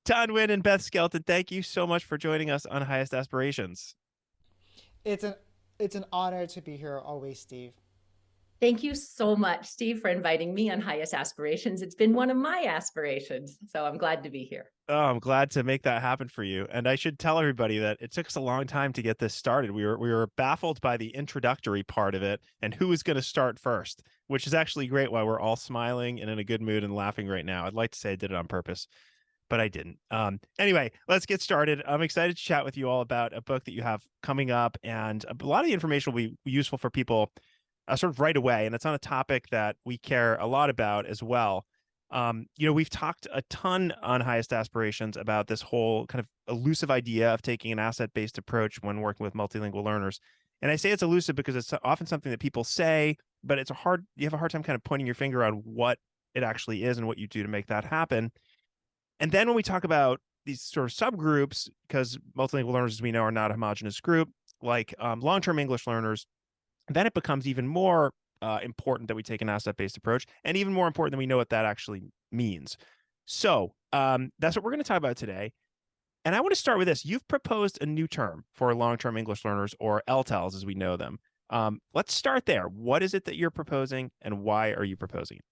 Huynh and Beth Skelton, thank you so much for joining us on Highest Aspirations. It's an it's an honor to be here always, Steve. Thank you so much, Steve, for inviting me on Highest Aspirations. It's been one of my aspirations, so I'm glad to be here. Oh, I'm glad to make that happen for you. And I should tell everybody that it took us a long time to get this started. We were baffled by the introductory part of it and who was going to start first, which is actually great why we're all smiling and in a good mood and laughing right now. I'd like to say I did it on purpose, but I didn't. Anyway, let's get started. I'm excited to chat with you all about a book that you have coming up, and a lot of the information will be useful for people sort of right away. And it's on a topic that we care a lot about as well. We've talked a ton on Highest Aspirations about this whole kind of elusive idea of taking an asset-based approach when working with multilingual learners. And I say it's elusive because it's often something that people say, but you have a hard time kind of pointing your finger on what it actually is and what you do to make that happen. And then when we talk about these sort of subgroups, because multilingual learners, as we know, are not a homogenous group, like long-term English learners, then it becomes even more important that we take an asset-based approach, and even more important that we know what that actually means. So that's what we're going to talk about today. And I want to start with this. You've proposed a new term for long-term English learners, or LTELs as we know them. Let's start there. What is it that you're proposing, and why are you proposing it?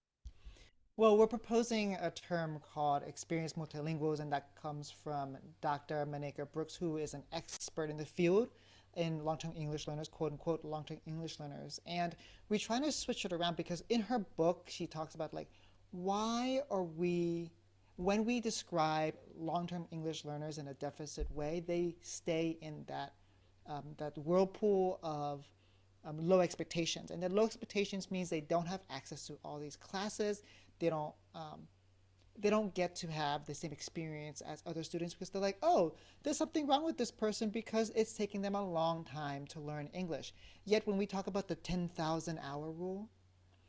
Well, we're proposing a term called Experienced Multilinguals, and that comes from Dr. Maneka Brooks, who is an expert in the field in long-term English learners, quote unquote, long-term English learners. And we're trying to switch it around because in her book, she talks about like, why are we, when we describe long-term English learners in a deficit way, they stay in that whirlpool of low expectations. And that low expectations means they don't have access to all these classes. They don't they don't get to have the same experience as other students because they're like, oh, there's something wrong with this person because it's taking them a long time to learn English. Yet when we talk about the 10,000 hour rule,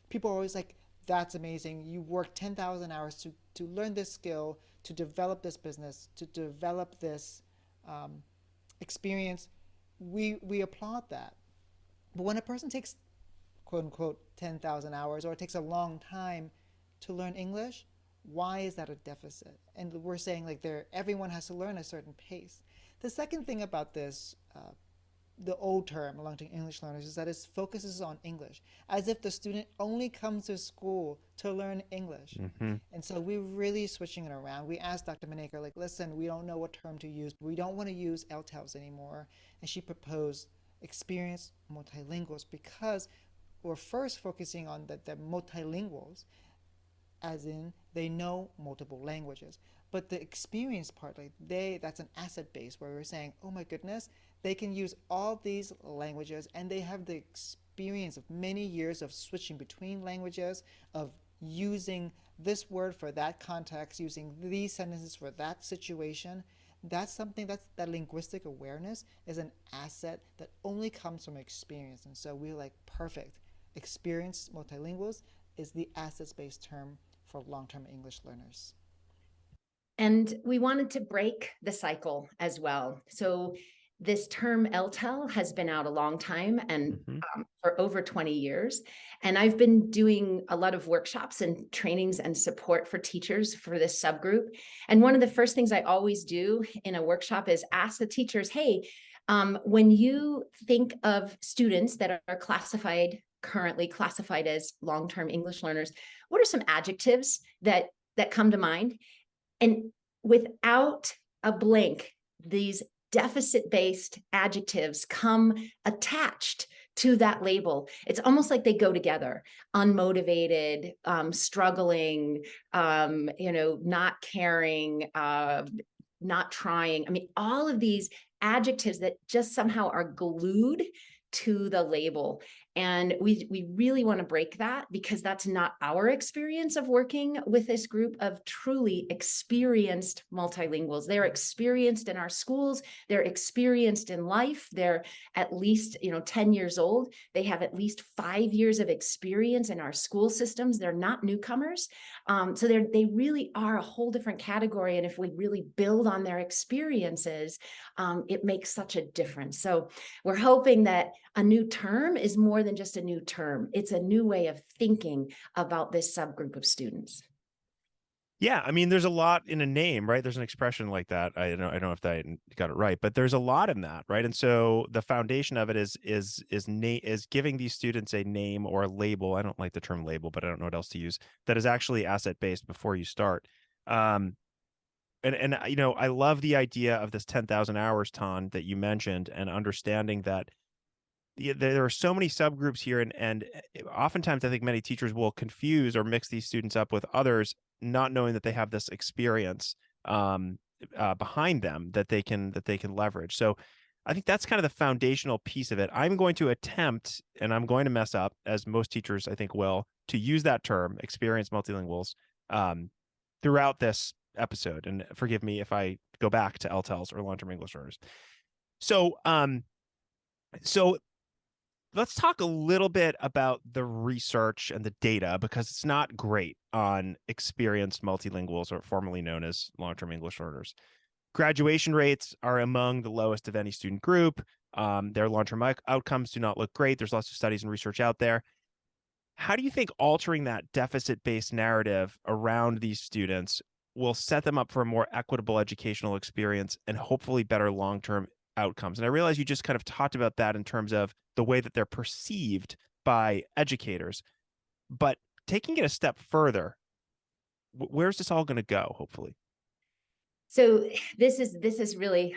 people are always like, that's amazing. You work 10,000 hours to learn this skill, to develop this business, to develop this experience. We applaud that. But when a person takes quote unquote 10,000 hours or it takes a long time to learn English, why is that a deficit? And we're saying like everyone has to learn a certain pace. The second thing about this, the old term, long-term English learners, is that it focuses on English, as if the student only comes to school to learn English. Mm-hmm. And so we're really switching it around. We asked Dr. Maneker, like, listen, we don't know what term to use, but we don't want to use LTELs anymore. And she proposed experienced multilinguals because we're first focusing on the multilinguals, as in they know multiple languages. But the experience part, like that's an asset base where we're saying, oh my goodness, they can use all these languages and they have the experience of many years of switching between languages, of using this word for that context, using these sentences for that situation. That's something that linguistic awareness is an asset that only comes from experience. And so we're like, perfect. Experienced multilinguals is the assets based term for long term English learners. And we wanted to break the cycle as well. So this term LTEL has been out a long time and Mm-hmm. for over 20 years. And I've been doing a lot of workshops and trainings and support for teachers for this subgroup. And one of the first things I always do in a workshop is ask the teachers, hey, when you think of students that are currently classified as long-term English learners, what are some adjectives that come to mind? And without a blink, these deficit-based adjectives come attached to that label. It's almost like they go together: unmotivated, struggling, not caring, not trying. I mean, all of these adjectives that just somehow are glued to the label. And we really want to break that because that's not our experience of working with this group of truly experienced multilinguals. They're experienced in our schools. They're experienced in life. They're at least 10 years old. They have at least 5 years of experience in our school systems. They're not newcomers. So they really are a whole different category. And if we really build on their experiences, it makes such a difference. So we're hoping that a new term is more than just a new term. It's a new way of thinking about this subgroup of students. Yeah, I mean, there's a lot in a name, right? There's an expression like that. I don't know if I got it right, but there's a lot in that, right? And so the foundation of it is giving these students a name or a label. I don't like the term label, but I don't know what else to use. That is actually asset based before you start. Um, and I love the idea of this 10,000 hours, Ton, that you mentioned, and understanding that there are so many subgroups here, and oftentimes I think many teachers will confuse or mix these students up with others, not knowing that they have this experience behind them that they can leverage. So I think that's kind of the foundational piece of it. I'm going to attempt, and I'm going to mess up, as most teachers I think will, to use that term, experienced multilinguals, throughout this episode. And forgive me if I go back to LTELs or long-term English learners. So, so let's talk a little bit about the research and the data, because it's not great on experienced multilinguals, or formerly known as long-term English learners. Graduation rates are among the lowest of any student group. Their long-term outcomes do not look great. There's lots of studies and research out there. How do you think altering that deficit-based narrative around these students will set them up for a more equitable educational experience and hopefully better long-term outcomes? And I realize you just kind of talked about that in terms of the way that they're perceived by educators, but taking it a step further, where's this all going to go, hopefully? So this is really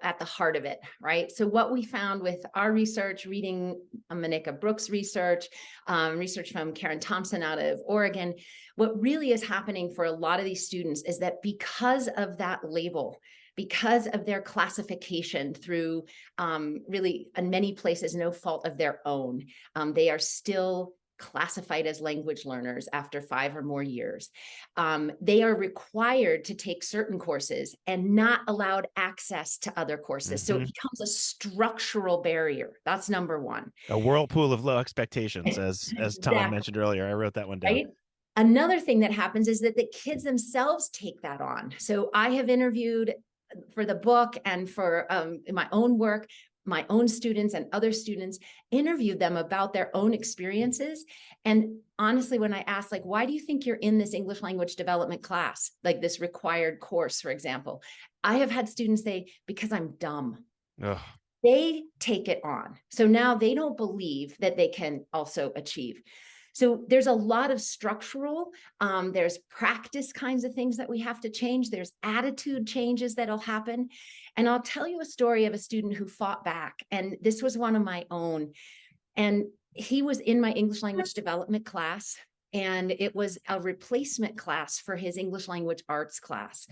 at the heart of it, right? So what we found with our research, reading Monica Brooks' research, research from Karen Thompson out of Oregon, what really is happening for a lot of these students is that because of that label, because of their classification through really in many places no fault of their own, they are still classified as language learners after 5 or more years. They are required to take certain courses and not allowed access to other courses. So it becomes a structural barrier. That's number one. A whirlpool of low expectations, as Tom mentioned earlier. I wrote that one down. Right? Another thing that happens is that the kids themselves take that on. So I have interviewed for the book and for my own work, my own students and other students, interviewed them about their own experiences. And honestly, when I asked, like, why do you think you're in this English language development class, like this required course, for example, I have had students say, because I'm dumb. Ugh. They take it on. So now they don't believe that they can also achieve. So there's a lot of structural, there's practice kinds of things that we have to change. There's attitude changes that'll happen. And I'll tell you a story of a student who fought back. And this was one of my own. And he was in my English language development class. And it was a replacement class for his English language arts class.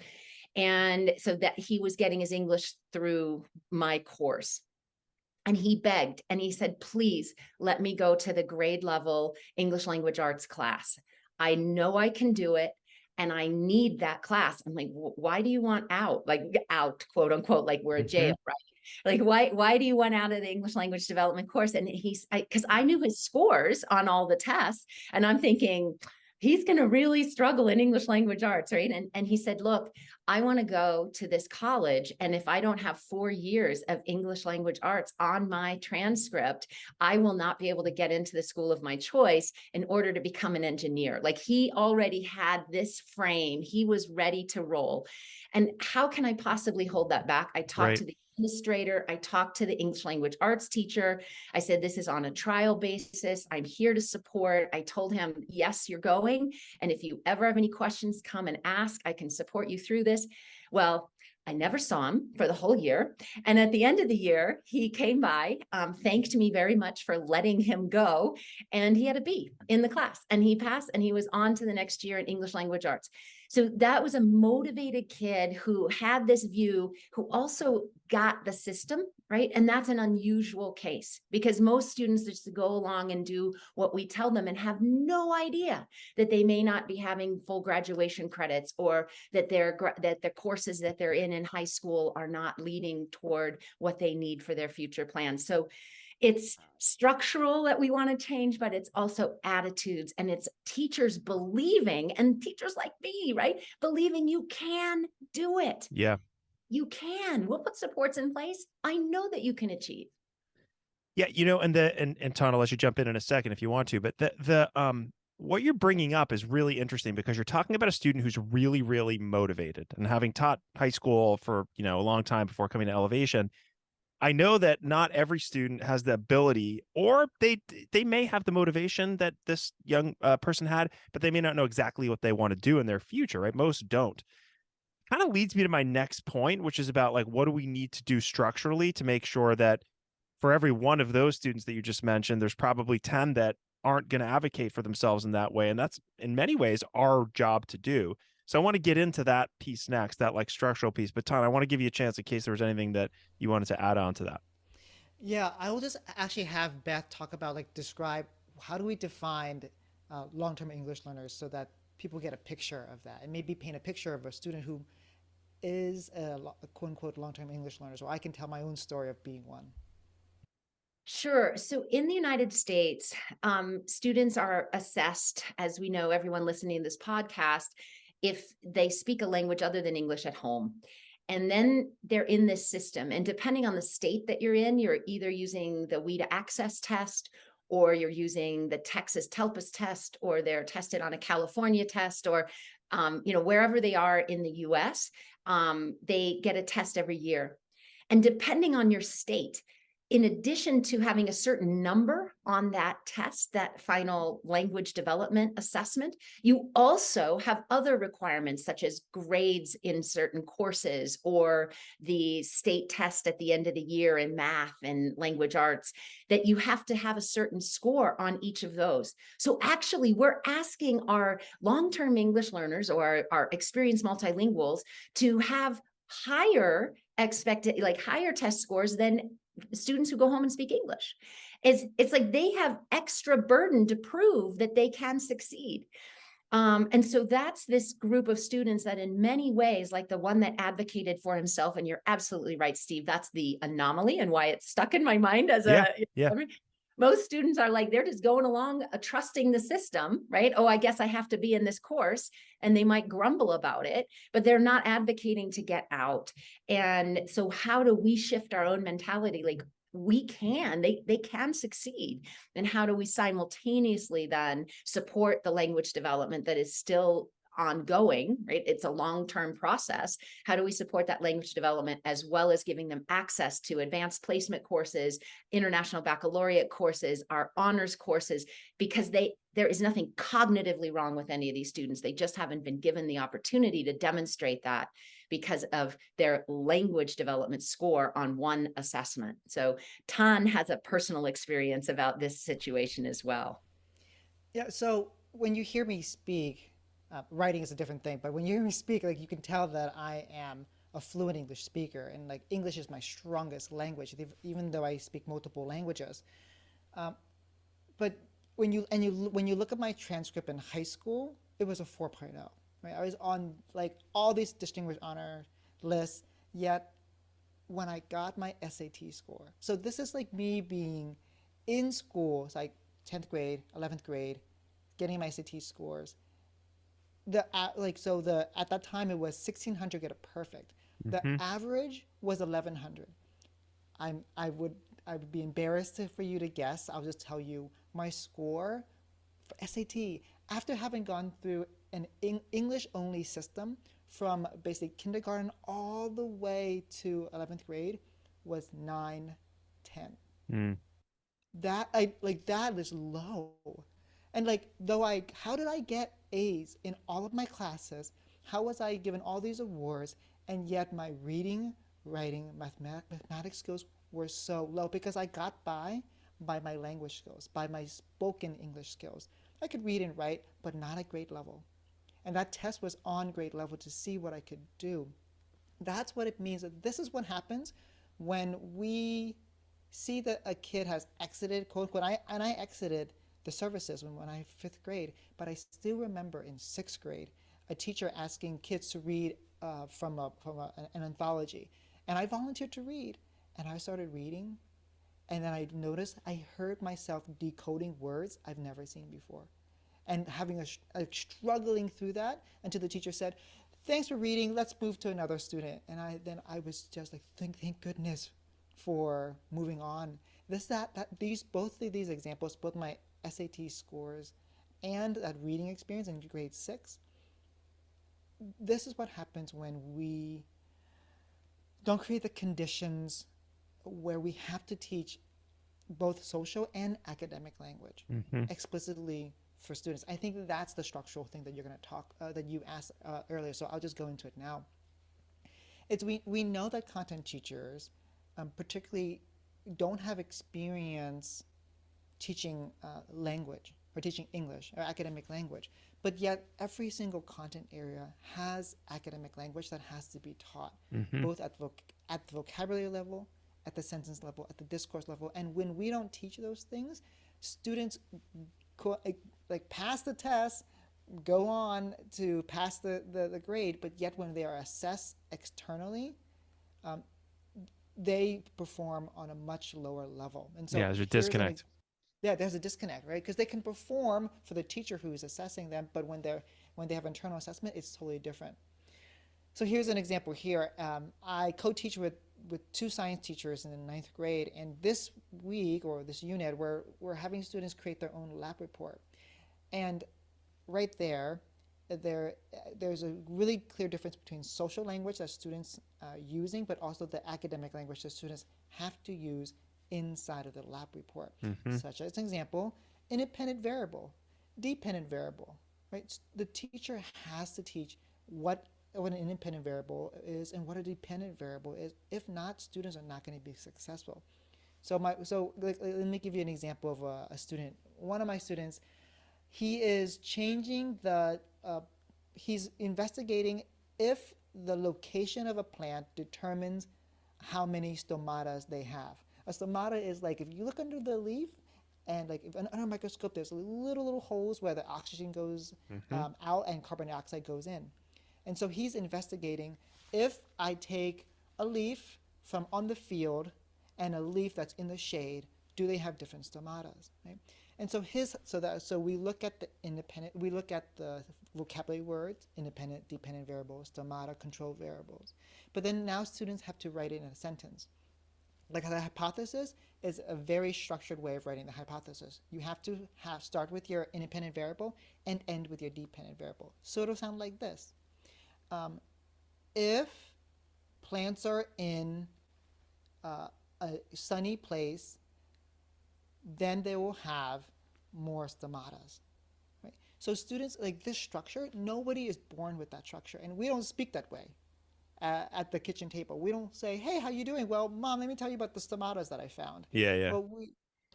And so that he was getting his English through my course. And he begged and he said, please let me go to the grade level English language arts class. I know I can do it. And I need that class. I'm like, why do you want out? Like out, quote unquote, like we're in jail, right? Like, why do you want out of the English language development course? And because I knew his scores on all the tests. And I'm thinking, he's going to really struggle in English language arts, right? And he said, look, I want to go to this college. And if I don't have 4 years of English language arts on my transcript, I will not be able to get into the school of my choice in order to become an engineer. Like he already had this frame. He was ready to roll. And how can I possibly hold that back? I talked to the administrator. I talked to the English language arts teacher. I said, this is on a trial basis. I'm here to support. I told him, yes, you're going. And if you ever have any questions, come and ask. I can support you through this. Well, I never saw him for the whole year. And at the end of the year, he came by, thanked me very much for letting him go. And he had a B in the class and he passed and he was on to the next year in English language arts. So that was a motivated kid who had this view, who also got the system, right? And that's an unusual case because most students just go along and do what we tell them and have no idea that they may not be having full graduation credits or that the courses that they're in high school are not leading toward what they need for their future plans. So it's structural that we want to change, but it's also attitudes and it's teachers believing, and teachers like me, right? Believing you can do it. Yeah. You can. We'll put supports in place. I know that you can achieve. Yeah, and Ton, I'll let you jump in a second if you want to, but what you're bringing up is really interesting because you're talking about a student who's really, really motivated. And having taught high school for, a long time before coming to Ellevation, I know that not every student has the ability, or they may have the motivation that this young person had, but they may not know exactly what they want to do in their future, right? Most don't. Kind of leads me to my next point, which is about like, what do we need to do structurally to make sure that for every one of those students that you just mentioned, there's probably 10 that aren't going to advocate for themselves in that way. And that's in many ways our job to do. So I want to get into that piece next, that like structural piece. But Ton, I want to give you a chance in case there was anything that you wanted to add on to that. Yeah, I will just actually have Beth talk about, like, describe how do we define long-term English learners so that people get a picture of that, and maybe paint a picture of a student who is a quote unquote long-term English learner. So I can tell my own story of being one. Sure. So in the United States, students are assessed, as we know, everyone listening to this podcast, if they speak a language other than English at home. And then they're in this system. And depending on the state that you're in, you're either using the WIDA access test, or you're using the Texas TELPUS test, or they're tested on a California test, or wherever they are in the US, they get a test every year. And depending on your state, in addition to having a certain number on that test, that final language development assessment, you also have other requirements such as grades in certain courses, or the state test at the end of the year in math and language arts, that you have to have a certain score on each of those. So actually, we're asking our long-term English learners, or our experienced multilinguals, to have higher higher test scores than students who go home and speak English. It's like they have extra burden to prove that they can succeed. And so that's this group of students that in many ways, like the one that advocated for himself, and you're absolutely right, Steve, that's the anomaly and why it's stuck in my mind as Yeah. most students are like, they're just going along, trusting the system, right? Oh, I guess I have to be in this course, and they might grumble about it, but they're not advocating to get out. And so how do we shift our own mentality? Like, they can succeed. And how do we simultaneously then support the language development that is still ongoing, right? It's a long-term process. How do we support that language development, as well as giving them access to advanced placement courses, international baccalaureate courses, our honors courses, because there is nothing cognitively wrong with any of these students. They just haven't been given the opportunity to demonstrate that because of their language development score on one assessment. So Tan has a personal experience about this situation as well. Yeah, so when you hear me speak, writing is a different thing, but when you hear me speak, like, you can tell that I am a fluent English speaker, and like English is my strongest language, even though I speak multiple languages. But when you look at my transcript in high school, it was a 4.0. Right? I was on like all these distinguished honor lists, yet when I got my SAT score, so this is like me being in school, it's like 10th grade, 11th grade, getting my SAT scores. At that time it was 1,600 get a perfect. The Mm-hmm. average was 1,100. I would be embarrassed for you to guess. I'll just tell you my score for SAT, after having gone through an English only system from basically kindergarten all the way to 11th grade, was 910. Mm. That is low. And like, how did I get A's in all of my classes? How was I given all these awards, and yet my reading, writing, mathematics skills were so low? Because I got by my language skills, by my spoken English skills. I could read and write, but not at grade level. And that test was on grade level to see what I could do. That's what it means. This is what happens when we see that a kid has exited, quote unquote, I exited the services when I fifth grade, but I still remember in sixth grade a teacher asking kids to read from an anthology, and I volunteered to read, and I started reading, and then I noticed I heard myself decoding words I've never seen before, and having struggling through that until the teacher said, "Thanks for reading. Let's move to another student." And I was just like, thank goodness for moving on. Both of these examples, both my SAT scores, and that reading experience in grade 6, this is what happens when we don't create the conditions where we have to teach both social and academic language explicitly for students. I think that's the structural thing that you're going to talk, that you asked earlier, so I'll just go into it now. We know that content teachers particularly don't have experience teaching language or teaching English or academic language, but yet every single content area has academic language that has to be taught, both at the vocabulary level, at the sentence level, at the discourse level. And when we don't teach those things, students like pass the test, go on to pass the grade, but yet when they are assessed externally, they perform on a much lower level. And so there's a disconnect. There's a disconnect, right? Because they can perform for the teacher who's assessing them, but when they have internal assessment, it's totally different. So here's an example here. I co-teach with 2 science teachers in the 9th grade, and this week or this unit, we're having students create their own lab report. And right there's a really clear difference between social language that students are using, but also the academic language that students have to use inside of the lab report, such as an example, independent variable, dependent variable, right? The teacher has to teach what an independent variable is and what a dependent variable is. If not, students are not going to be successful. So let me give you an example of a student. One of my students, he is changing he's investigating if the location of a plant determines how many stomatas they have. A stomata is like, if you look under the leaf, and like if under a microscope, there's little holes where the oxygen goes out and carbon dioxide goes in. And so he's investigating, if I take a leaf from on the field and a leaf that's in the shade, do they have different stomatas, right? And so we look at the vocabulary words, independent, dependent variables, stomata, control variables. But then now students have to write it in a sentence. Like the hypothesis is a very structured way of writing the hypothesis. You have to start with your independent variable and end with your dependent variable. So it'll sound like this. If plants are in a sunny place, then they will have more stomatas. Right? So students, like this structure, nobody is born with that structure, and we don't speak that way at the kitchen table. We don't say, "Hey, how you doing?" "Well, Mom, let me tell you about the stomatas that I found." Yeah. Well,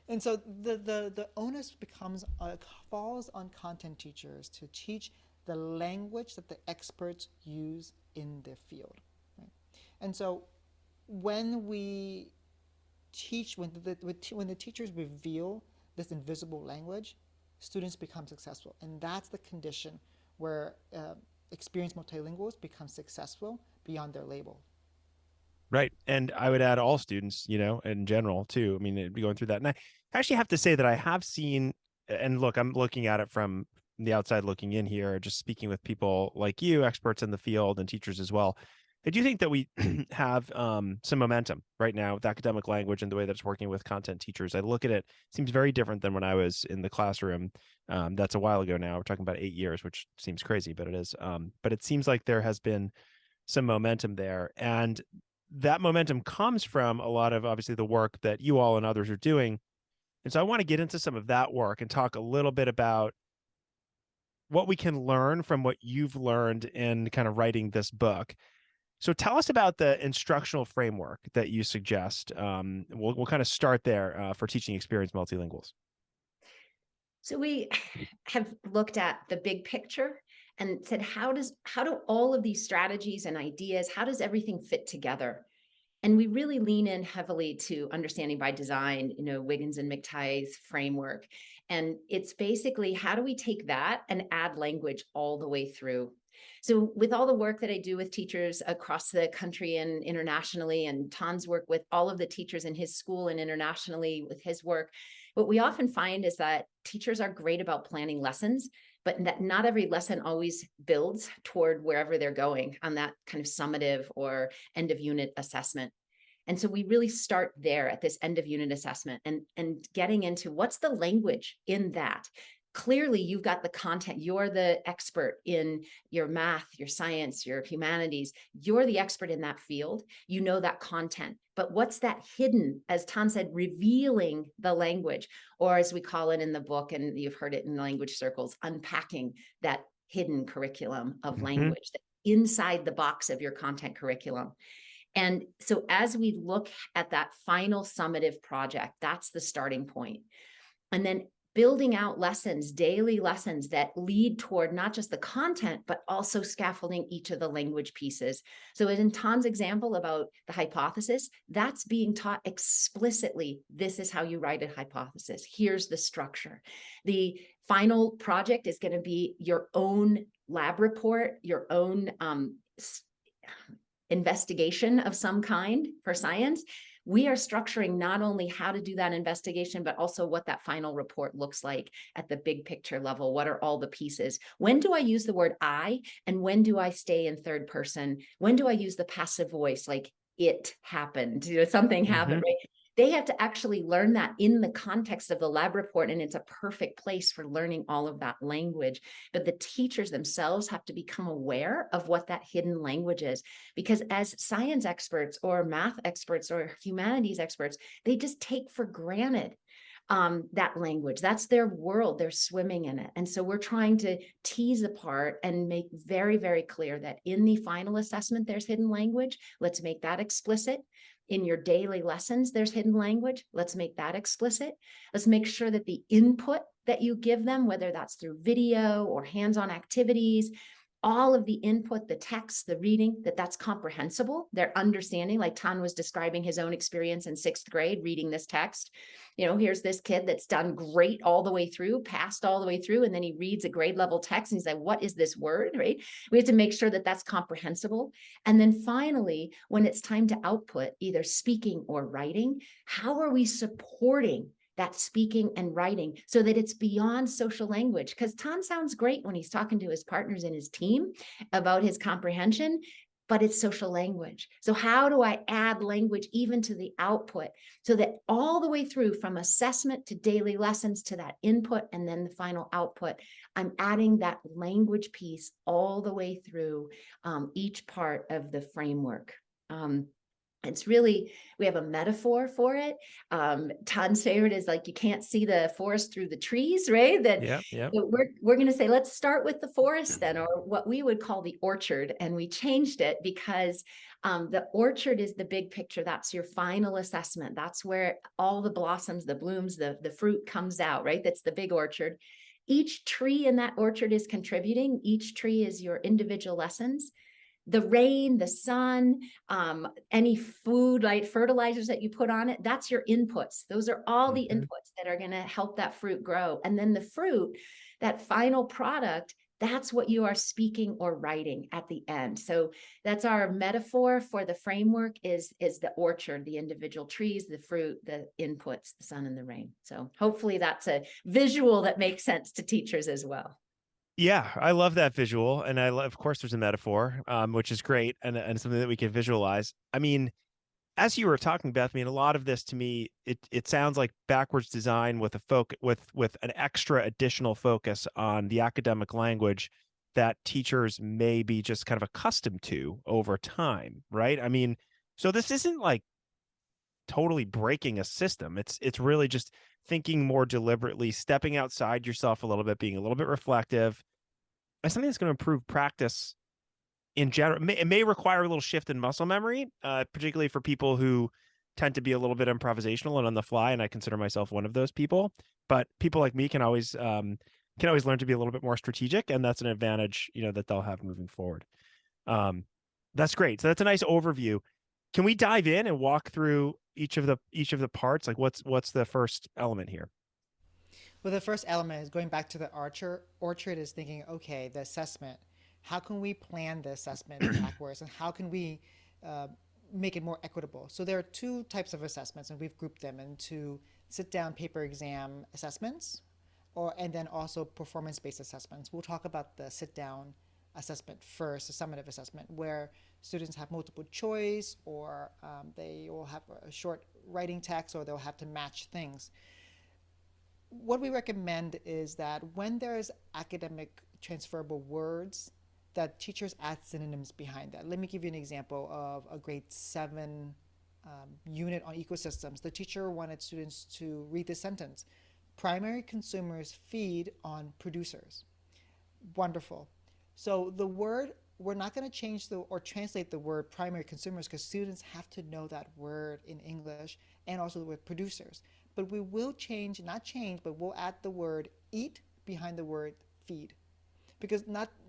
and so the onus falls on content teachers to teach the language that the experts use in their field. Right? And so when we teach, when the teachers reveal this invisible language, students become successful. And that's the condition where experienced multilinguals become successful beyond their label. Right. And I would add all students, in general too. I mean, it'd be going through that. And I actually have to say that I have seen, and look, I'm looking at it from the outside looking in here, just speaking with people like you, experts in the field and teachers as well. I do think that we have some momentum right now with academic language and the way that it's working with content teachers. I look at it seems very different than when I was in the classroom. That's a while ago now. We're talking about 8 years, which seems crazy, but it is. But it seems like there has been some momentum there. And that momentum comes from a lot of, obviously, the work that you all and others are doing. And so I want to get into some of that work and talk a little bit about what we can learn from what you've learned in kind of writing this book. So tell us about the instructional framework that you suggest. We'll kind of start there for teaching experienced multilinguals. So we have looked at the big picture and said, how do all of these strategies and ideas, how does everything fit together? And we really lean in heavily to understanding by design, Wiggins and McTighe's framework. And it's basically, how do we take that and add language all the way through? So with all the work that I do with teachers across the country and internationally, and Tan's work with all of the teachers in his school and internationally with his work, what we often find is that teachers are great about planning lessons, but that not every lesson always builds toward wherever they're going on that kind of summative or end of unit assessment. And so we really start there at this end of unit assessment and getting into what's the language in that. clearly you've got the content. You're the expert in your math, your science, your humanities. You're the expert in that field. You know that content. But what's that hidden, as Tom said, revealing the language, or as we call it in the book, and you've heard it in language circles, unpacking that hidden curriculum of language, inside the box of your content curriculum. And so as we look at that final summative project, that's the starting point. And then building out lessons, daily lessons that lead toward not just the content, but also scaffolding each of the language pieces. So in Tom's example about the hypothesis, that's being taught explicitly. This is how you write a hypothesis. Here's the structure. The final project is going to be your own lab report, your own investigation of some kind for science. We are structuring not only how to do that investigation, but also what that final report looks like at the big picture level. What are all the pieces? When do I use the word I? And when do I stay in third person? When do I use the passive voice? Like it happened, something happened, right? They have to actually learn that in the context of the lab report, and it's a perfect place for learning all of that language. But the teachers themselves have to become aware of what that hidden language is, because as science experts or math experts or humanities experts, they just take for granted that language. That's their world. They're swimming in it. And so we're trying to tease apart and make very, very clear that in the final assessment, there's hidden language. Let's make that explicit. In your daily lessons, there's hidden language. Let's make that explicit. Let's make sure that the input that you give them, whether that's through video or hands-on activities, all of the input, the text, the reading, that's comprehensible. They're understanding, like Tan was describing his own experience in 6th grade, reading this text. Here's this kid that's done great all the way through, passed all the way through, and then he reads a grade level text and he's like, what is this word, right? We have to make sure that that's comprehensible. And then finally, when it's time to output, either speaking or writing, how are we supporting that speaking and writing so that it's beyond social language? Because Tan sounds great when he's talking to his partners in his team about his comprehension, but it's social language. So how do I add language even to the output so that all the way through, from assessment to daily lessons to that input and then the final output, I'm adding that language piece all the way through each part of the framework. It's really, we have a metaphor for it. Todd's favorite is like, you can't see the forest through the trees, right? We're going to say, let's start with the forest then, or what we would call the orchard. And we changed it because the orchard is the big picture. That's your final assessment. That's where all the blossoms, the blooms, the fruit comes out, right? That's the big orchard. Each tree in that orchard is contributing. Each tree is your individual lessons. The rain, the sun, any food, like fertilizers that you put on it, that's your inputs. Those are all the inputs that are going to help that fruit grow. And then the fruit, that final product, that's what you are speaking or writing at the end. So that's our metaphor for the framework is the orchard, the individual trees, the fruit, the inputs, the sun and the rain. So hopefully that's a visual that makes sense to teachers as well. Yeah, I love that visual. And of course, there's a metaphor, which is great and something that we can visualize. I mean, as you were talking, Beth, I mean, a lot of this to me, it sounds like backwards design with a with an extra additional focus on the academic language that teachers may be just kind of accustomed to over time, right? I mean, so this isn't like totally breaking a system. It's really just thinking more deliberately, stepping outside yourself a little bit, being a little bit reflective. And something that's going to improve practice in general. It may require a little shift in muscle memory, particularly for people who tend to be a little bit improvisational and on the fly. And I consider myself one of those people. But people like me can always learn to be a little bit more strategic, and that's an advantage, that they'll have moving forward. That's great. So that's a nice overview. Can we dive in and walk through each of the parts? Like what's the first element here? Well, the first element is going back to the orchard is thinking, okay, the assessment. How can we plan the assessment backwards, and how can we make it more equitable? So there are 2 types of assessments, and we've grouped them into sit-down paper exam assessments, and then also performance-based assessments. We'll talk about the sit-down assessment first, the summative assessment, where students have multiple choice, or they will have a short writing text, or they'll have to match things. what we recommend is that when there's academic transferable words, that teachers add synonyms behind that. Let me give you an example of a grade 7 unit on ecosystems. The teacher wanted students to read this sentence: primary consumers feed on producers. Wonderful. So the word, we're not going to change the or translate the word primary consumers because students have to know that word in English, and also the word producers. But we will change, not change, but we'll add the word eat behind the word feed, because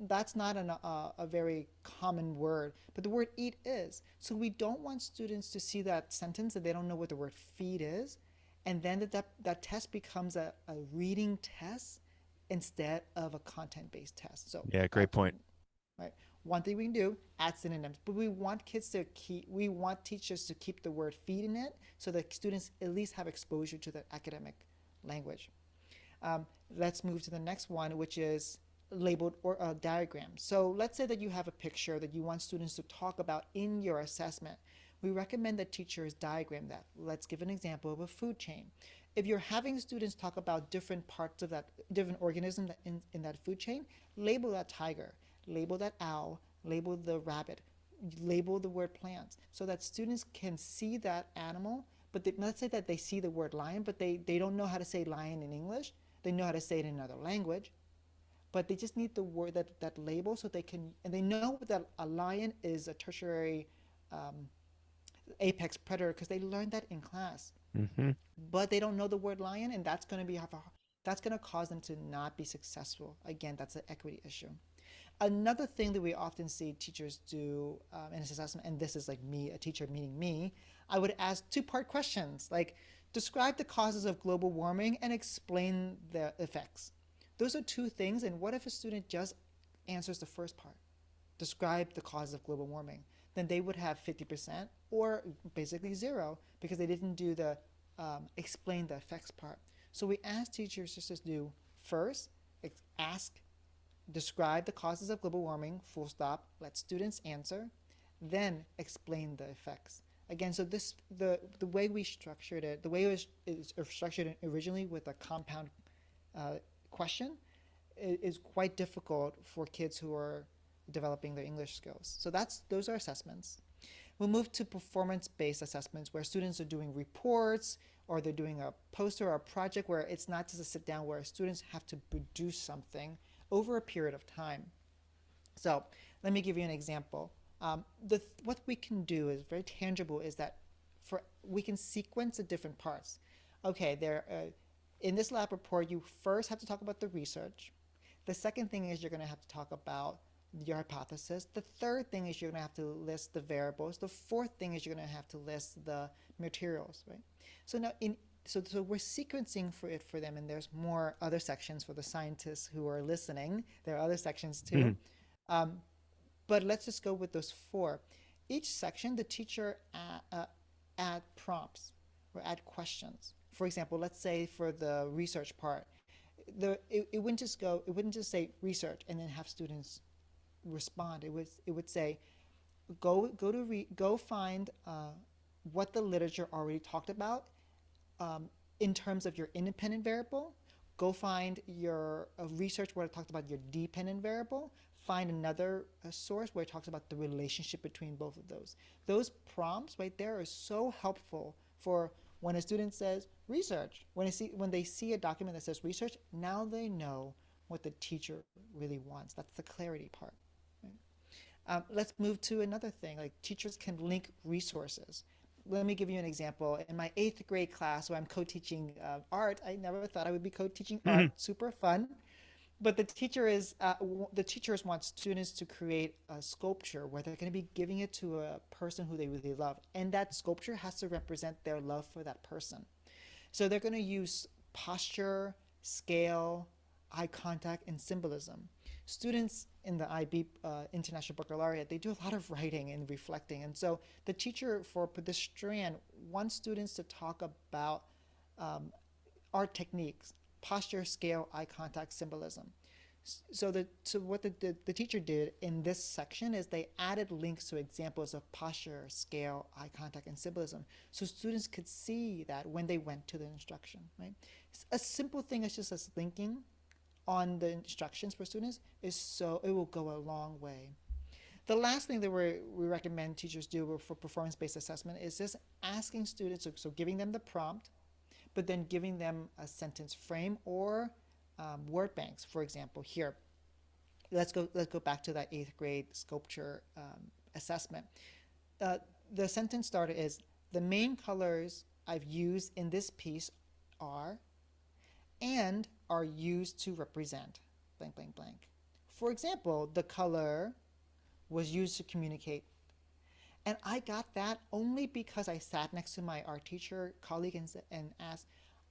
that's not a very common word, but the word eat is. So we don't want students to see that sentence and they don't know what the word feed is, and then that test becomes a reading test instead of a content-based test. So Yeah, great that's point. right. One thing we can do, add synonyms, but we want teachers to keep the word feed in it so that students at least have exposure to the academic language. Let's move to the next one, which is labeled or diagrams. So let's say that you have a picture that you want students to talk about in your assessment. We recommend that teachers diagram that. Let's give an example of a food chain. If you're having students talk about different parts of that, different organisms in that food chain, label that tiger, label that owl, label the rabbit, label the word plants, so that students can see that animal. But let's say that they see the word lion, but they don't know how to say lion in English. They know how to say it in another language, but they just need the word, that label, so they can, and they know that a lion is a tertiary apex predator because they learned that in class. Mm-hmm. But they don't know the word lion, and that's going to cause them to not be successful. Again, that's an equity issue. Another thing that we often see teachers do in this assessment, and this is like me, a teacher meeting me, I would ask two-part questions like, describe the causes of global warming and explain the effects. Those are two things, and what if a student just answers the first part? Describe the causes of global warming. Then they would have 50% or basically zero because they didn't do the explain the effects part. So we ask teachers just to do first, ask, describe the causes of global warming, full stop, let students answer, then explain the effects. Again, so the way we structured it, the way it was structured originally with a compound question is quite difficult for kids who are developing their English skills. So those are assessments. We'll move to performance-based assessments where students are doing reports or they're doing a poster or a project where it's not just a sit down, where students have to produce something over a period of time. So let me give you an example. What we can do is very tangible, is that we can sequence the different parts. Okay, in this lab report, you first have to talk about the research. The second thing is you're going to have to talk about your hypothesis. The third thing is you're going to have to list the variables. The fourth thing is you're going to have to list the materials, right? So now so we're sequencing for them, and there's more other sections for the scientists who are listening. There are other sections too. Mm-hmm. But let's just go with those four. Each section, the teacher add prompts or add questions. For example, let's say for the research part, it wouldn't just say research and then have students respond. It would say, go find what the literature already talked about in terms of your independent variable. Go find your research where it talked about your dependent variable. Find another source where it talks about the relationship between both of those. Those prompts right there are so helpful for when a student says research. When they see a document that says research, now they know what the teacher really wants. That's the clarity part. Right? Let's move to another thing. Like, teachers can link resources. Let me give you an example. In my 8th grade class, where I'm co-teaching art, I never thought I would be co-teaching art. Super fun. But the teachers want students to create a sculpture where they're going to be giving it to a person who they really love. And that sculpture has to represent their love for that person. So they're going to use posture, scale, eye contact, and symbolism. Students in the IB International Baccalaureate, they do a lot of writing and reflecting. And so the teacher for this strand wants students to talk about art techniques: posture, scale, eye contact, symbolism. So what the teacher did in this section is they added links to examples of posture, scale, eye contact, and symbolism, so students could see that when they went to the instruction, right? A simple thing as just as linking on the instructions for students it will go a long way. The last thing that we recommend teachers do for performance-based assessment is just asking students, so giving them the prompt, but then giving them a sentence frame or word banks. For example, here, let's go back to that 8th grade sculpture assessment. The sentence starter is, the main colors I've used in this piece are and are used to represent blank, blank, blank. For example, the color was used to communicate. And I got that only because I sat next to my art teacher colleague and asked,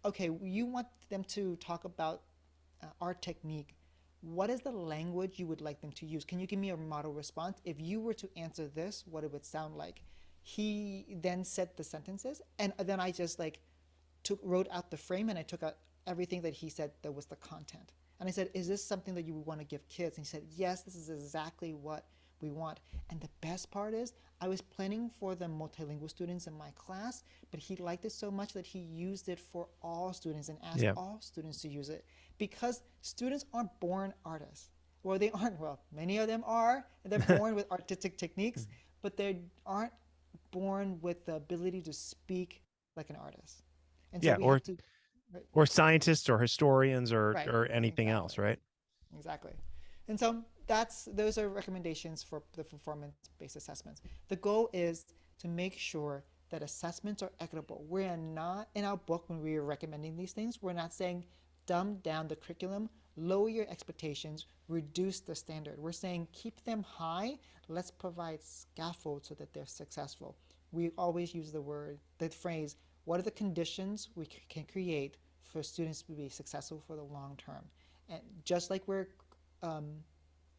okay, you want them to talk about art technique. What is the language you would like them to use? Can you give me a model response? If you were to answer this, what it would sound like. He then said the sentences, and then I just wrote out the frame, and I took out everything that he said that was the content. And I said, is this something that you would want to give kids? And he said, yes, this is exactly what we want. And the best part is, I was planning for the multilingual students in my class, but he liked it so much that he used it for all students and asked all students to use it, because students aren't born artists. Well, they aren't. Well, many of them are. They're born with artistic techniques, but they aren't born with the ability to speak like an artist. And so we have to, right? Or scientists or historians or anything else, right? Exactly. And so those are recommendations for the performance-based assessments. The goal is to make sure that assessments are equitable. We're not, in our book, when we are recommending these things, we're not saying dumb down the curriculum, lower your expectations, reduce the standard. We're saying keep them high. Let's provide scaffold so that they're successful. We always use the phrase, what are the conditions we can create for students to be successful for the long term? And just like we're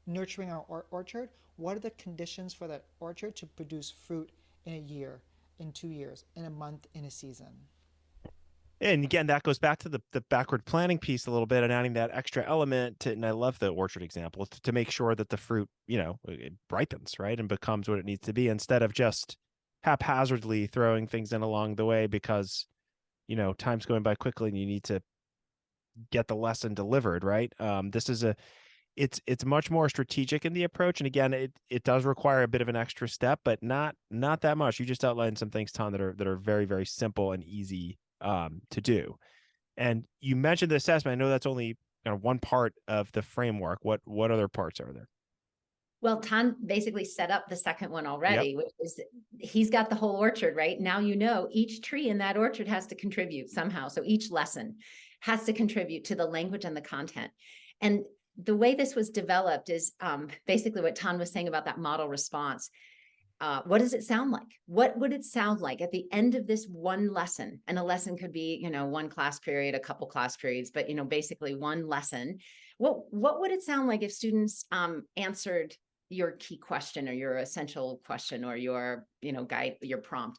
nurturing our orchard, what are the conditions for that orchard to produce fruit in a year, in 2 years, in a month, in a season? And again, that goes back to the backward planning piece a little bit and adding that extra element to, and I love the orchard example, to make sure that the fruit, it ripens, right? And becomes what it needs to be, instead of just haphazardly throwing things in along the way because, time's going by quickly and you need to get the lesson delivered, right? This is it's much more strategic in the approach. And again, it does require a bit of an extra step, but not that much. You just outlined some things, Tom, that are very, very simple and easy to do. And you mentioned the assessment. I know that's only one part of the framework. What other parts are there? Well, Tan basically set up the second one already, which is he's got the whole orchard, right? Now, each tree in that orchard has to contribute somehow. So each lesson has to contribute to the language and the content. And the way this was developed is basically what Tan was saying about that model response. What does it sound like? What would it sound like at the end of this one lesson? And a lesson could be, one class period, a couple class periods, but, basically one lesson. What would it sound like if students answered your key question or your essential question or your, guide, your prompt?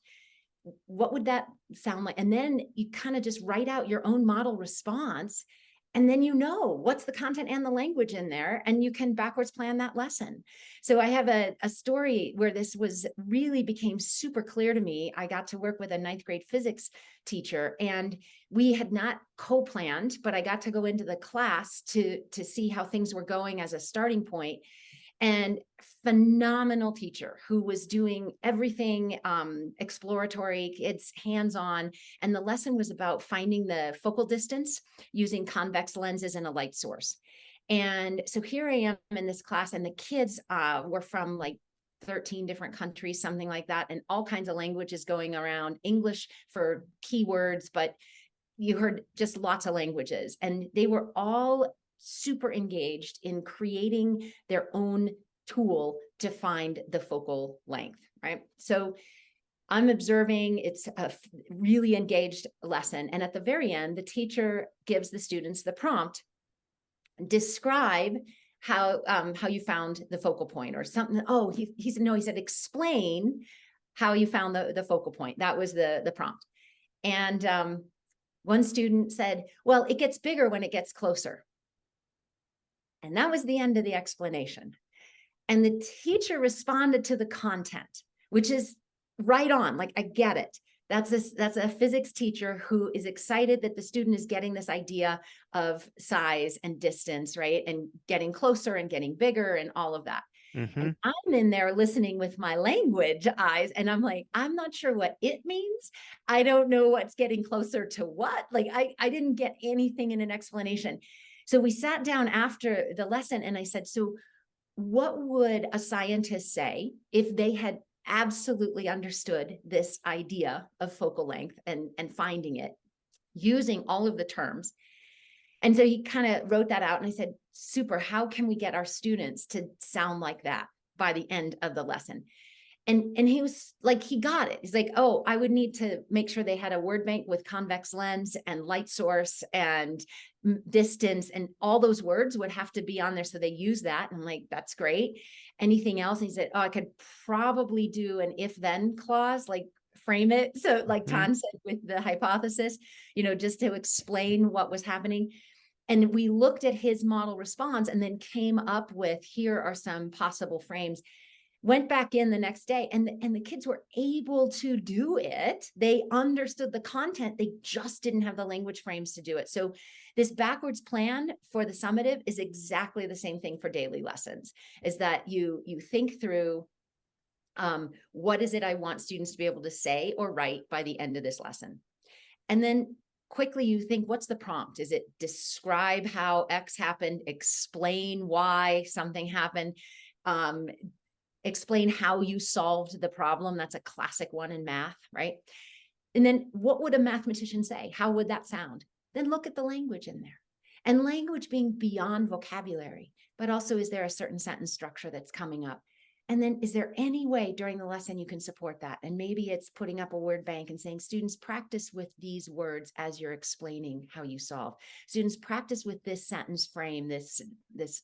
What would that sound like? And then you kind of just write out your own model response. And then what's the content and the language in there, and you can backwards plan that lesson. So I have a story where this really became super clear to me. I got to work with a 9th grade physics teacher, and we had not co-planned, but I got to go into the class to see how things were going as a starting point. And phenomenal teacher who was doing everything exploratory, kids hands-on. And the lesson was about finding the focal distance using convex lenses and a light source. And so here I am in this class, and the kids were from 13 different countries, something like that, and all kinds of languages going around, English for keywords, but you heard just lots of languages. And they were all super engaged in creating their own tool to find the focal length, right? So I'm observing, it's a really engaged lesson. And at the very end, the teacher gives the students the prompt, describe how you found the focal point or something. Oh, he said, no, he said, explain how you found the focal point. That was the prompt. And one student said, well, it gets bigger when it gets closer. And that was the end of the explanation. And the teacher responded to the content, which is right on. Like, I get it. That's a physics teacher who is excited that the student is getting this idea of size and distance, right? And getting closer and getting bigger and all of that. Mm-hmm. And I'm in there listening with my language eyes, and I'm like, I'm not sure what it means. I don't know what's getting closer to what. Like, I didn't get anything in an explanation. So we sat down after the lesson and I said, so what would a scientist say if they had absolutely understood this idea of focal length and finding it using all of the terms? And so he kind of wrote that out, and I said, super, how can we get our students to sound like that by the end of the lesson? And he was like, he got it. He's like, oh, I would need to make sure they had a word bank with convex lens and light source and distance, and all those words would have to be on there. So they use that. And I'm like, that's great. Anything else? And he said, oh, I could probably do an if-then clause, like frame it. So like Tan said with the hypothesis, just to explain what was happening. And we looked at his model response and then came up with, here are some possible frames. Went back in the next day, and the kids were able to do it. They understood the content. They just didn't have the language frames to do it. So this backwards plan for the summative is exactly the same thing for daily lessons, is that you think through what is it I want students to be able to say or write by the end of this lesson. And then quickly you think, what's the prompt? Is it describe how X happened, explain why something happened, explain how you solved the problem? That's a classic one in math, right? And then what would a mathematician say? How would that sound? Then look at the language in there. And language being beyond vocabulary, but also, is there a certain sentence structure that's coming up? And then, is there any way during the lesson you can support that? And maybe it's putting up a word bank and saying, students, practice with these words as you're explaining how you solve. Students, practice with this sentence frame, this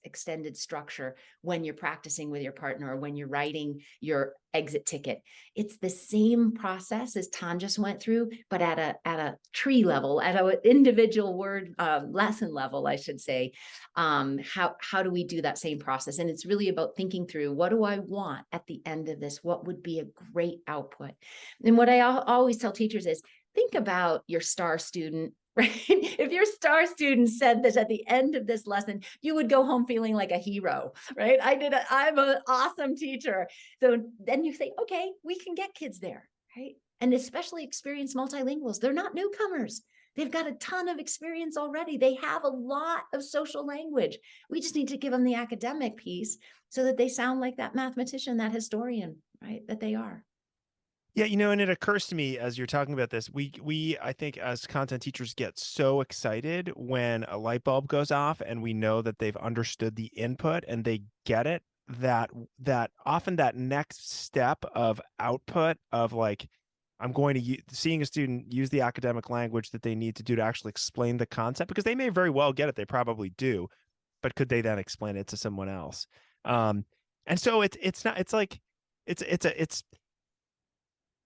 extended structure when you're practicing with your partner or when you're writing your exit ticket. It's the same process as Tan just went through, but at a tree level, at an individual word lesson level, I should say. How do we do that same process? And it's really about thinking through, what do I want at the end of this? What would be a great output? And what I always tell teachers is, think about your star student, right? If your star student said this at the end of this lesson, you would go home feeling like a hero, right? I'm an awesome teacher. So then you say, okay, we can get kids there, right? And especially experienced multilinguals, they're not newcomers. They've got a ton of experience already. They have a lot of social language. We just need to give them the academic piece so that they sound like that mathematician, that historian, right? That they are. Yeah, and it occurs to me as you're talking about this, we I think as content teachers get so excited when a light bulb goes off and we know that they've understood the input and they get it, that often that next step of output of like, I'm going to seeing a student use the academic language that they need to do to actually explain the concept, because they may very well get it, they probably do, but could they then explain it to someone else? And so it's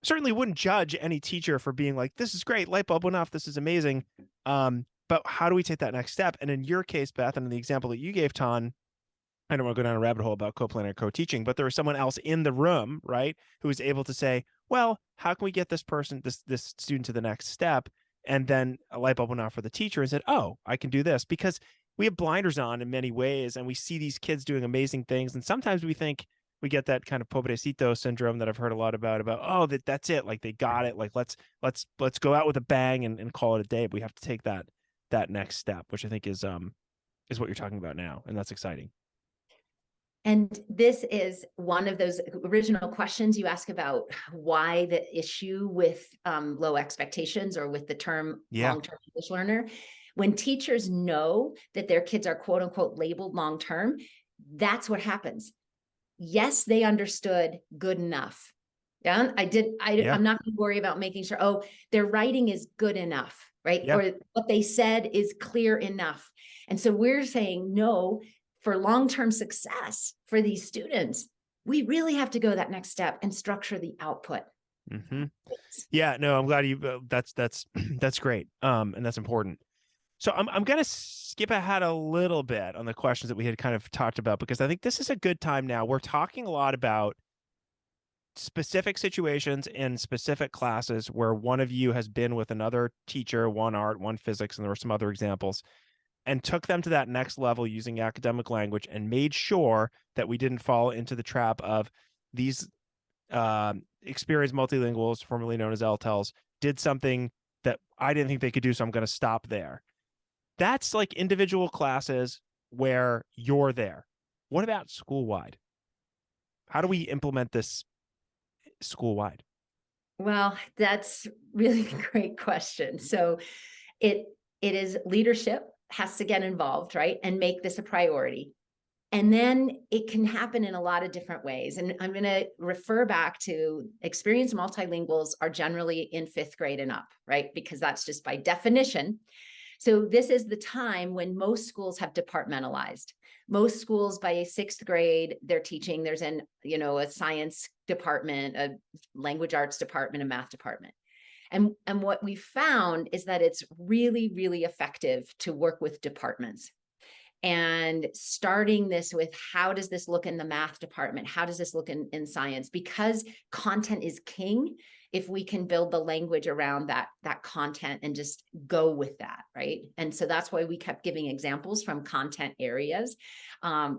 certainly wouldn't judge any teacher for being like, this is great, light bulb went off, this is amazing. But how do we take that next step? And in your case, Beth, and in the example that you gave, Tan, I don't want to go down a rabbit hole about co-planning or co-teaching, but there was someone else in the room, right, who was able to say, well, how can we get this person, this student to the next step? And then a light bulb went off for the teacher and said, oh, I can do this, because we have blinders on in many ways, and we see these kids doing amazing things. And sometimes we think, we get that kind of pobrecito syndrome that I've heard a lot about, oh, that's it. Like, they got it. Like, let's go out with a bang and call it a day. But we have to take that next step, which I think is what you're talking about now. And that's exciting. And this is one of those original questions you ask about why the issue with low expectations or with the term long-term English learner. When teachers know that their kids are quote unquote labeled long-term, that's what happens. Yes, they understood good enough. Yeah, I'm not going to worry about making sure, oh, their writing is good enough, right? Yeah. Or what they said is clear enough. And so we're saying, no, for long-term success for these students, we really have to go that next step and structure the output. Mm-hmm. Yeah, no, I'm glad you, that's great. And that's important. So I'm going to skip ahead a little bit on the questions that we had kind of talked about, because I think this is a good time now. We're talking a lot about specific situations in specific classes where one of you has been with another teacher, one art, one physics, and there were some other examples, and took them to that next level using academic language and made sure that we didn't fall into the trap of these experienced multilinguals, formerly known as LTELs, did something that I didn't think they could do, so I'm going to stop there. That's like individual classes where you're there. What about school-wide? How do we implement this school-wide? Well, that's really a great question. So it is leadership has to get involved, right? And make this a priority. And then it can happen in a lot of different ways. And I'm going to refer back to experienced multilinguals are generally in 5th grade and up, right? Because that's just by definition. So this is the time when most schools have departmentalized. Most schools by 6th grade, they're teaching, there's a science department, a language arts department, a math department. And what we found is that it's really, really effective to work with departments. And starting this with, how does this look in the math department? How does this look in science? Because content is king. If we can build the language around that content and just go with that, right? And so that's why we kept giving examples from content areas,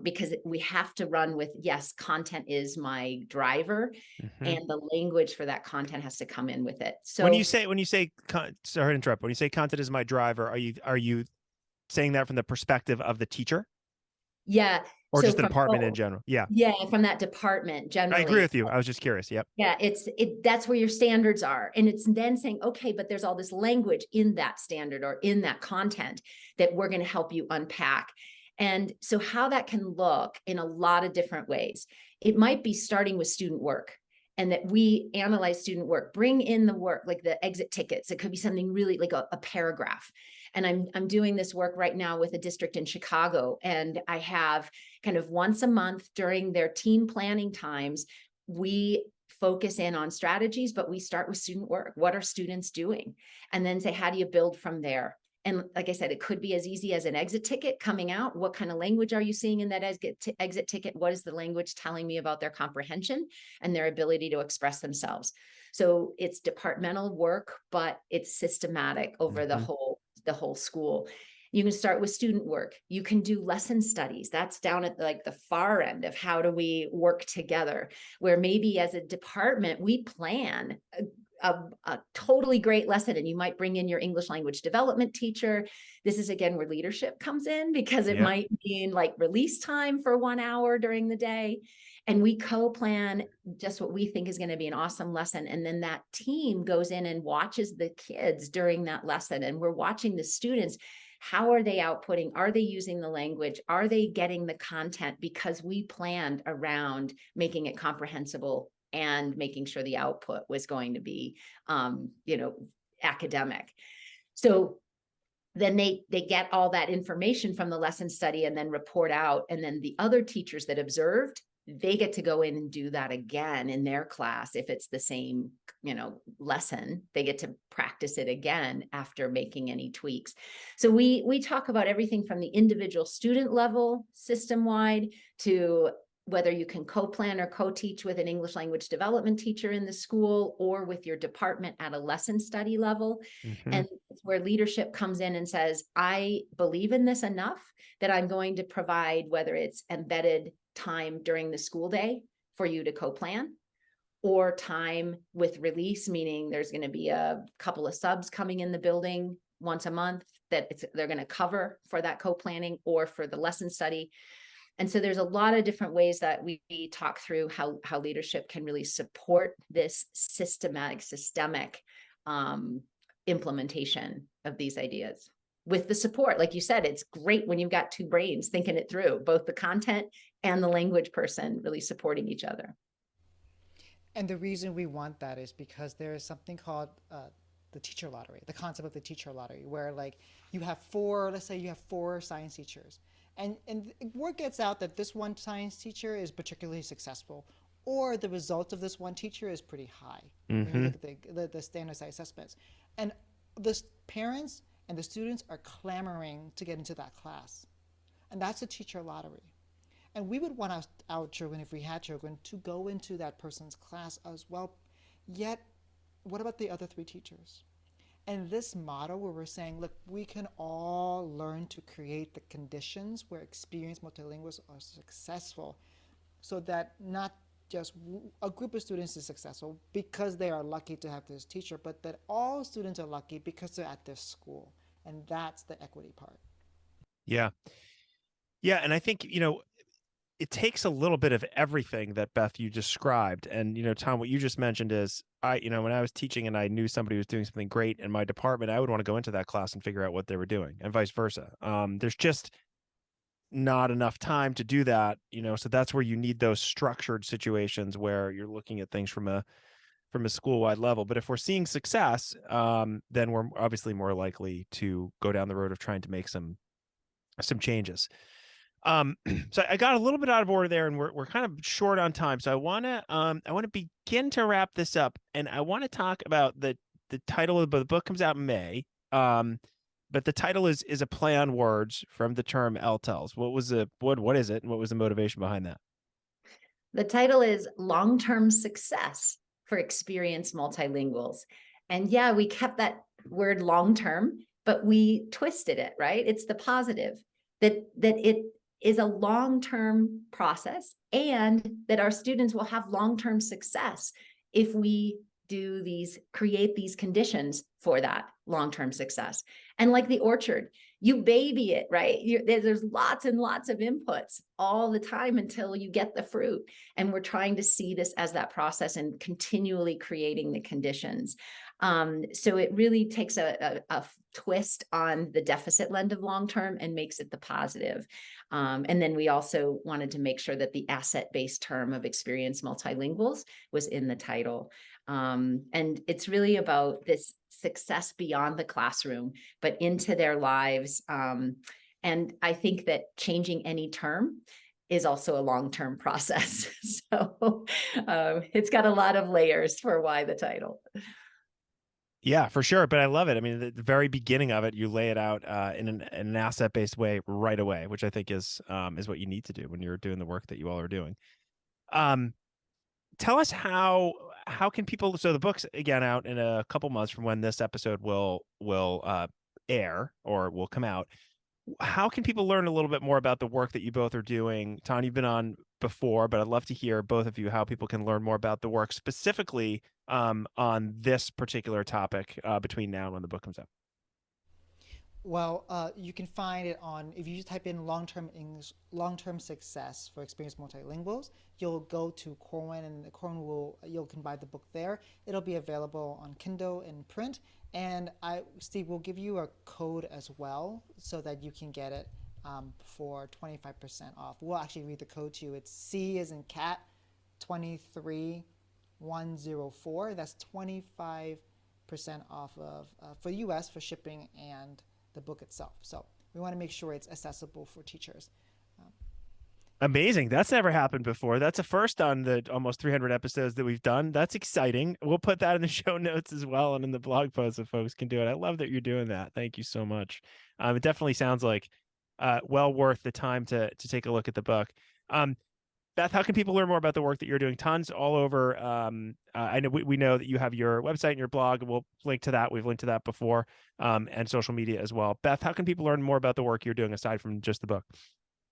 because we have to run with, yes, content is my driver, and the language for that content has to come in with it. So when you say sorry to interrupt, when you say content is my driver, are you saying that from the perspective of the teacher? Yeah. Or so just the department in general? Yeah. Yeah, from that department generally. I agree with you. I was just curious. Yep. Yeah, that's where your standards are. And it's then saying, okay, but there's all this language in that standard or in that content that we're going to help you unpack. And so how that can look in a lot of different ways. It might be starting with student work, and that we analyze student work, bring in the work, like the exit tickets. It could be something really like a paragraph. And I'm doing this work right now with a district in Chicago. And I have kind of once a month during their team planning times, we focus in on strategies, but we start with student work. What are students doing? And then say, how do you build from there? And like I said, it could be as easy as an exit ticket coming out. What kind of language are you seeing in that exit ticket? What is the language telling me about their comprehension and their ability to express themselves? So it's departmental work, but it's systematic over the whole school. You can start with student work. You can do lesson studies. That's down at like the far end of how do we work together, where maybe as a department, we plan a totally great lesson, and you might bring in your English language development teacher. This is again where leadership comes in, because it might mean like release time for 1 hour during the day. And we co-plan just what we think is going to be an awesome lesson. And then that team goes in and watches the kids during that lesson. And we're watching the students. How are they outputting? Are they using the language? Are they getting the content? Because we planned around making it comprehensible and making sure the output was going to be, academic. So then they get all that information from the lesson study and then report out. And then the other teachers that observed, they get to go in and do that again in their class. If it's the same, lesson, they get to practice it again after making any tweaks. So we talk about everything from the individual student level, system-wide, to whether you can co-plan or co-teach with an English language development teacher in the school, or with your department at a lesson study level. And it's where leadership comes in and says, I believe in this enough that I'm going to provide, whether it's embedded time during the school day for you to co-plan, or time with release, meaning there's going to be a couple of subs coming in the building once a month that they're going to cover for that co-planning or for the lesson study. And so there's a lot of different ways that we talk through how leadership can really support this systemic implementation of these ideas. With the support, like you said, it's great when you've got two brains thinking it through, both the content and the language person really supporting each other. And the reason we want that is because there is something called the teacher lottery, the concept of the teacher lottery, where like you have let's say you have four science teachers. And word gets out that this one science teacher is particularly successful, or the results of this one teacher is pretty high when you look at the standardized assessments. And the parents and the students are clamoring to get into that class. And that's a teacher lottery. And we would want our children, if we had children, to go into that person's class as well. Yet, what about the other 3 teachers? And this model where we're saying, look, we can all learn to create the conditions where experienced multilinguals are successful, so that not just a group of students is successful because they are lucky to have this teacher, but that all students are lucky because they're at this school. And that's the equity part. Yeah. Yeah. And I think, it takes a little bit of everything that Beth, you described. And, Tom, what you just mentioned is when I was teaching and I knew somebody was doing something great in my department, I would want to go into that class and figure out what they were doing, and vice versa. There's just not enough time to do that, so that's where you need those structured situations where you're looking at things from a school-wide level. But if we're seeing success, then we're obviously more likely to go down the road of trying to make some changes. So I got a little bit out of order there, and we're kind of short on time. So I want to begin to wrap this up, and I want to talk about the title of the book. Comes out in May. But the title is a play on words from the term LTELs. What is it, and what was the motivation behind that? The title is Long-Term Success for Experienced Multilinguals. And yeah, we kept that word long-term, but we twisted it, right? It's the positive, that it is a long-term process, and that our students will have long-term success if we create these conditions for that long-term success. And like the orchard, you baby it, right? There's lots and lots of inputs all the time until you get the fruit. And we're trying to see this as that process and continually creating the conditions. So it really takes a twist on the deficit lens of long-term and makes it the positive. And then we also wanted to make sure that the asset-based term of experienced multilinguals was in the title. And it's really about this success beyond the classroom, but into their lives. And I think that changing any term is also a long-term process. So it's got a lot of layers for why the title. Yeah, for sure. But I love it. I mean, the very beginning of it, you lay it out in an asset-based way right away, which I think is what you need to do when you're doing the work that you all are doing. Tell us how can people, so the book's again out in a couple months from when this episode will air or will come out. How can people learn a little bit more about the work that you both are doing? Ton, you've been on before, but I'd love to hear, both of you, how people can learn more about the work specifically on this particular topic between now and when the book comes out. Well, you can find it on, if you just type in long-term English, long-term success for experienced multilinguals, you'll go to Corwin, and Corwin you can buy the book there. It'll be available on Kindle and print. And Steve will give you a code as well so that you can get it for 25% off. We'll actually read the code to you. It's C as in cat 23104. That's 25% off of for the US for shipping and the book itself. So we want to make sure it's accessible for teachers. Amazing. That's never happened before. That's a first on the almost 300 episodes that we've done. That's exciting. We'll put that in the show notes as well and in the blog post so folks can do it. I love that you're doing that. Thank you so much. It definitely sounds like well worth the time to take a look at the book. Beth, how can people learn more about the work that you're doing? Tons all over. I know we know that you have your website and your blog. We'll link to that. We've linked to that before, and social media as well. Beth, how can people learn more about the work you're doing aside from just the book?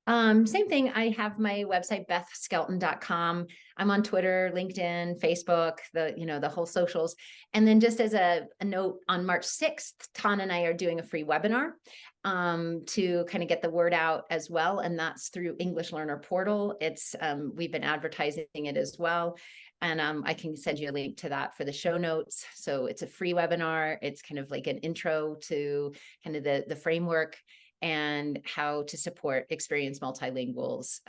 Same thing. I have my website, bethskelton.com. I'm on Twitter, LinkedIn, Facebook, the whole socials. And then just as a note, on March 6th, Tan and I are doing a free webinar to kind of get the word out as well. And that's through English Learner Portal. It's we've been advertising it as well. And I can send you a link to that for the show notes. So it's a free webinar. It's kind of like an intro to kind of the framework and how to support experienced multilinguals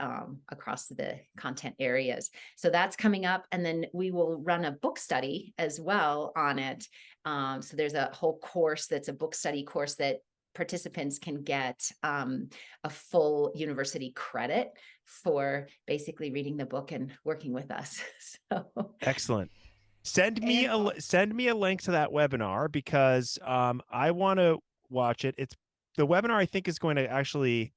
across the content areas. So that's coming up. And then we will run a book study as well on it. So there's a whole course that's a book study course that participants can get a full university credit for basically reading the book and working with us. So excellent. Send me a link to that webinar, because I want to watch it. The webinar, I think, is going to actually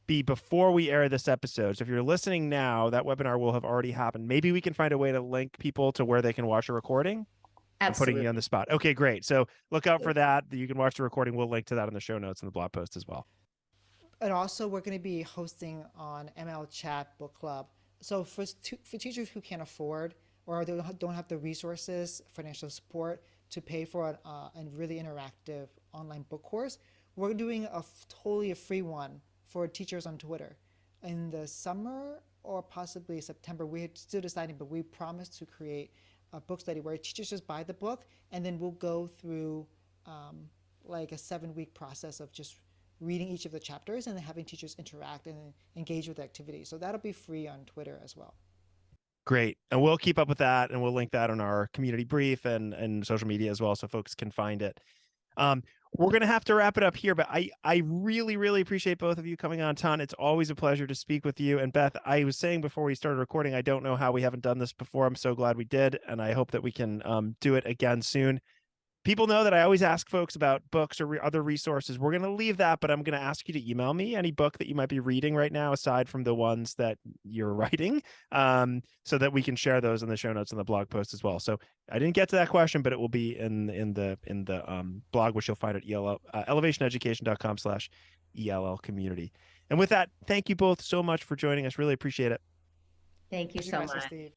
be before we air this episode. So if you're listening now, that webinar will have already happened. Maybe we can find a way to link people to where they can watch a recording. I'm putting you on the spot. Okay, great. So look out for that. You can watch the recording. We'll link to that in the show notes and the blog post as well. And also, we're going to be hosting on ML Chat Book Club. So for teachers who can't afford or don't have the resources, financial support to pay for a really interactive online book course, we're doing totally a free one for teachers on Twitter. In the summer or possibly September, we're still deciding, but we promise to create a book study where teachers just buy the book, and then we'll go through like a 7-week process of just reading each of the chapters and then having teachers interact and engage with the activity. So that'll be free on Twitter as well. Great. And we'll keep up with that, and we'll link that on our community brief and social media as well, so folks can find it. We're going to have to wrap it up here, but I really, really appreciate both of you coming on, Ton. It's always a pleasure to speak with you. And Beth, I was saying before we started recording, I don't know how we haven't done this before. I'm so glad we did, and I hope that we can do it again soon. People know that I always ask folks about books or other resources. We're going to leave that, but I'm going to ask you to email me any book that you might be reading right now, aside from the ones that you're writing, so that we can share those in the show notes and the blog post as well. So I didn't get to that question, but it will be in the blog, which you'll find at elevationeducation.com/ELL community. And with that, thank you both so much for joining us. Really appreciate it. Thank you so much. Steve.